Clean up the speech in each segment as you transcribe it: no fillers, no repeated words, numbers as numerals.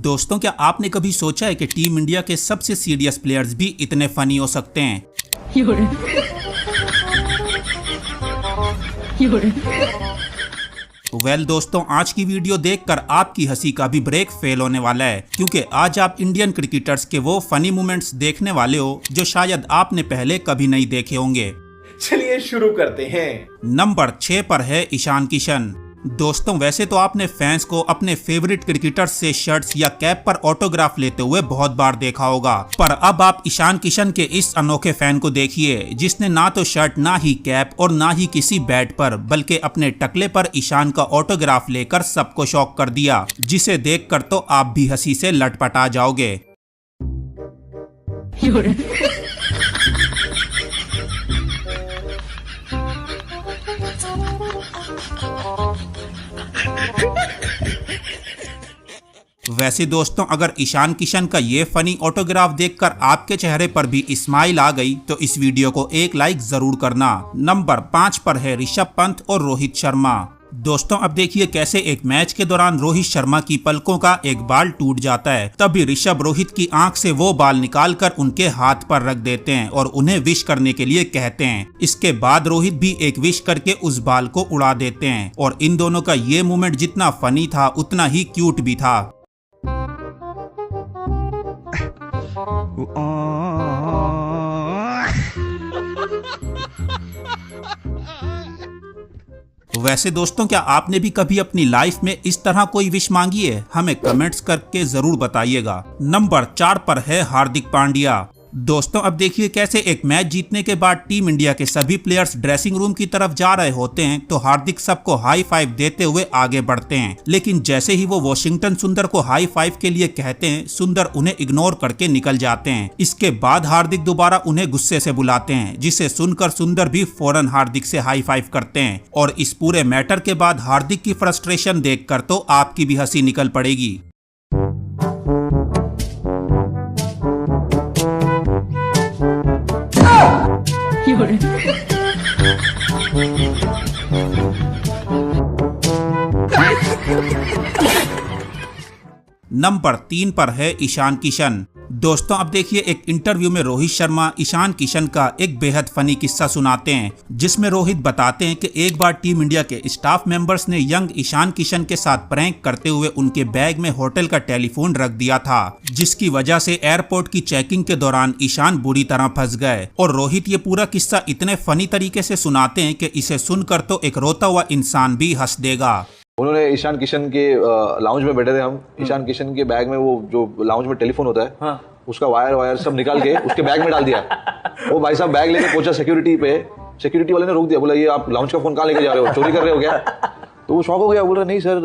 दोस्तों, क्या आपने कभी सोचा है कि टीम इंडिया के सबसे सीरियस प्लेयर्स भी इतने फनी हो सकते हैं? दोस्तों, आज की वीडियो देखकर आपकी हंसी का भी ब्रेक फेल होने वाला है, क्योंकि आज आप इंडियन क्रिकेटर्स के वो फनी मोमेंट्स देखने वाले हो जो शायद आपने पहले कभी नहीं देखे होंगे। चलिए शुरू करते हैं। नंबर 6 पर है ईशान किशन। दोस्तों, वैसे तो आपने फैंस को अपने फेवरेट क्रिकेटर्स से शर्ट्स या कैप पर ऑटोग्राफ लेते हुए बहुत बार देखा होगा, पर अब आप ईशान किशन के इस अनोखे फैन को देखिए जिसने ना तो शर्ट, ना ही कैप और ना ही किसी बैट पर, बल्कि अपने टकले पर ईशान का ऑटोग्राफ लेकर सबको शॉक कर दिया, जिसे देखकर तो आप भी हंसी से लटपटा जाओगे। वैसे दोस्तों, अगर ईशान किशन का ये फनी ऑटोग्राफ देखकर आपके चेहरे पर भी स्माइल आ गई तो इस वीडियो को एक लाइक जरूर करना। नंबर 5 पर है ऋषभ पंत और रोहित शर्मा। दोस्तों, अब देखिए कैसे एक मैच के दौरान रोहित शर्मा की पलकों का एक बाल टूट जाता है, तभी ऋषभ रोहित की आंख से वो बाल निकालकर उनके हाथ पर रख देते हैं और उन्हें विश करने के लिए कहते हैं। इसके बाद रोहित भी एक विश करके उस बाल को उड़ा देते हैं और इन दोनों का ये मोमेंट जितना फनी था उतना ही क्यूट भी था। वैसे दोस्तों, क्या आपने भी कभी अपनी लाइफ में इस तरह कोई विश मांगी है? हमें कमेंट्स करके जरूर बताइएगा। नंबर 4 पर है हार्दिक पांड्या। दोस्तों, अब देखिए कैसे एक मैच जीतने के बाद टीम इंडिया के सभी प्लेयर्स ड्रेसिंग रूम की तरफ जा रहे होते हैं तो हार्दिक सबको हाई फाइव देते हुए आगे बढ़ते हैं, लेकिन जैसे ही वो वॉशिंगटन सुंदर को हाई फाइव के लिए कहते हैं, सुंदर उन्हें इग्नोर करके निकल जाते हैं। इसके बाद हार्दिक दोबारा उन्हें गुस्से से बुलाते हैं, जिसे सुनकर सुंदर भी फौरन हार्दिक से हाई फाइव करते हैं और इस पूरे मैटर के बाद हार्दिक की फ्रस्ट्रेशन देखकर तो आपकी भी हंसी निकल पड़ेगी। नंबर 3 पर है ईशान किशन। दोस्तों, अब देखिए एक इंटरव्यू में रोहित शर्मा ईशान किशन का एक बेहद फनी किस्सा सुनाते हैं, जिसमें रोहित बताते हैं कि एक बार टीम इंडिया के स्टाफ मेंबर्स ने यंग ईशान किशन के साथ प्रैंक करते हुए उनके बैग में होटल का टेलीफोन रख दिया था, जिसकी वजह से एयरपोर्ट की चेकिंग के दौरान ईशान बुरी तरह फंस गए। और रोहित ये पूरा किस्सा इतने फनी तरीके से सुनाते हैं कि इसे सुनकर तो एक रोता हुआ इंसान भी हंस देगा। उन्होंने ईशान किशन के लाउंज में बैठे थे हम, ईशान किशन के बैग में वो जो लाउंज में टेलीफोन होता है, हाँ। उसका वायर सब निकाल के उसके बैग में डाल दिया। वो भाई साहब बैग लेके पहुंचा सिक्योरिटी पे, सिक्योरिटी वाले ने रोक दिया, बोला ये आप लाउंज का फोन कहाँ लेके जा रहे हो, चोरी कर रहे हो क्या? तो वो शॉक हो गया, बोल रहा नहीं सर,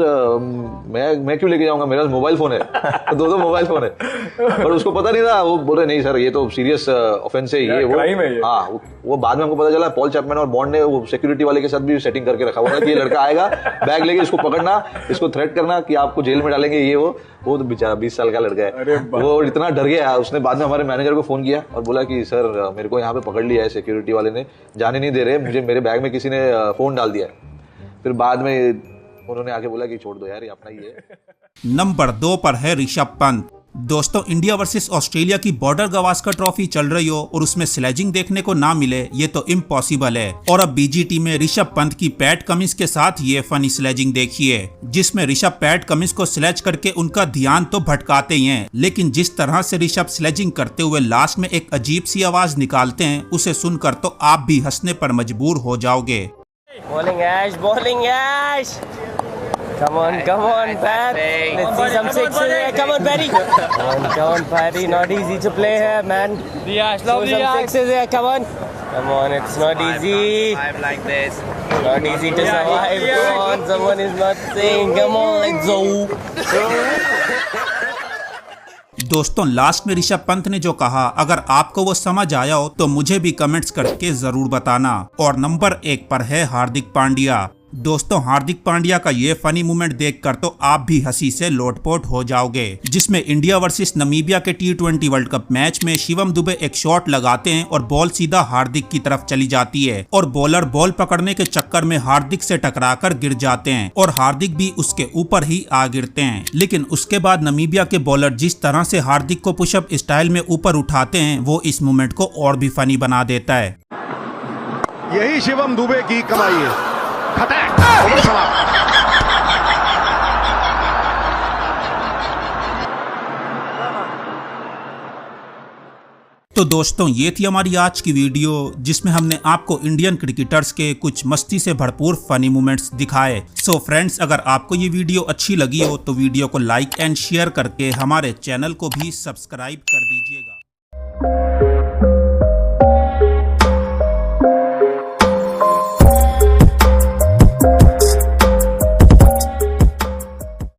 मैं क्यों लेके जाऊंगा, मेरा मोबाइल फोन है। दो मोबाइल फोन है, पर उसको पता नहीं था। वो बोल रहे नहीं सर, ये तो सीरियस ऑफेंस है, ये वो। हाँ, वो बाद में हमको पता चला पॉल चैपमैन और बॉन्ड ने वो सिक्योरिटी वाले के साथ भी सेटिंग करके रखा हुआ था कि ये लड़का आएगा बैग लेके, इसको पकड़ना, इसको थ्रेट करना कि आपको जेल में डालेंगे, ये वो तो बेचारा 20 साल का लड़का है। वो इतना डर गया, उसने बाद में हमारे मैनेजर को फोन किया और बोला कि सर मेरे को यहाँ पे पकड़ लिया है सिक्योरिटी वाले ने, जाने नहीं दे रहे मुझे, मेरे बैग में किसी ने फोन डाल दिया है। फिर बाद में उन्होंने आके बोला कि छोड़ दो यार, ये अपना ही है। नंबर 2 पर है ऋषभ पंत। दोस्तों, इंडिया वर्सेस ऑस्ट्रेलिया की बॉर्डर गावस्कर ट्रॉफी चल रही हो और उसमें स्लेजिंग देखने को ना मिले, ये तो इम्पॉसिबल है। और अब बीजीटी में ऋषभ पंत की पैट कमिंस के साथ ये फनी स्लेजिंग देखिए, जिसमें ऋषभ पैट कमिंस को स्लेज करके उनका ध्यान तो भटकाते ही हैं, लेकिन जिस तरह से ऋषभ स्लेजिंग करते हुए लास्ट में एक अजीब सी आवाज निकालते हैं, उसे सुनकर तो आप भी हंसने पर मजबूर हो जाओगे। Bowling Ash. Come on, Pat. Let's see some sixes here. Come on, Patty. Come on, Patty. Not easy to play here, man. Diaz, lovely some sixes here. Come on. It's not easy. I'm like this. Not easy to survive. Come on, someone is not saying. Come on, let's go. दोस्तों, last में ऋषभ पंत ने जो कहा, अगर आपको वो समझ आया हो तो मुझे भी कमेंट्स करके जरूर बताना। और नंबर 1 पर है हार्दिक पांड्या। दोस्तों हार्दिक पांड्या का ये फनी मूवमेंट देखकर तो आप भी हंसी से लोटपोट हो जाओगे, जिसमें इंडिया वर्सेस नमीबिया के T20 वर्ल्ड कप मैच में शिवम दुबे एक शॉट लगाते हैं और बॉल सीधा हार्दिक की तरफ चली जाती है और बॉलर बॉल पकड़ने के चक्कर में हार्दिक से टकराकर गिर जाते हैं और हार्दिक भी उसके ऊपर ही आ गिरते हैं। लेकिन उसके बाद नमीबिया के बॉलर जिस तरह से हार्दिक को पुशअप स्टाइल में ऊपर उठाते हैं वो इस मूवमेंट को और भी फनी बना देता है। यही शिवम दुबे की कमाई है। खटैक, ओवर समाप्त। तो दोस्तों ये थी हमारी आज की वीडियो, जिसमें हमने आपको इंडियन क्रिकेटर्स के कुछ मस्ती से भरपूर फनी मोमेंट्स दिखाए। सो फ्रेंड्स, अगर आपको ये वीडियो अच्छी लगी हो तो वीडियो को लाइक एंड शेयर करके हमारे चैनल को भी सब्सक्राइब कर दीजिएगा।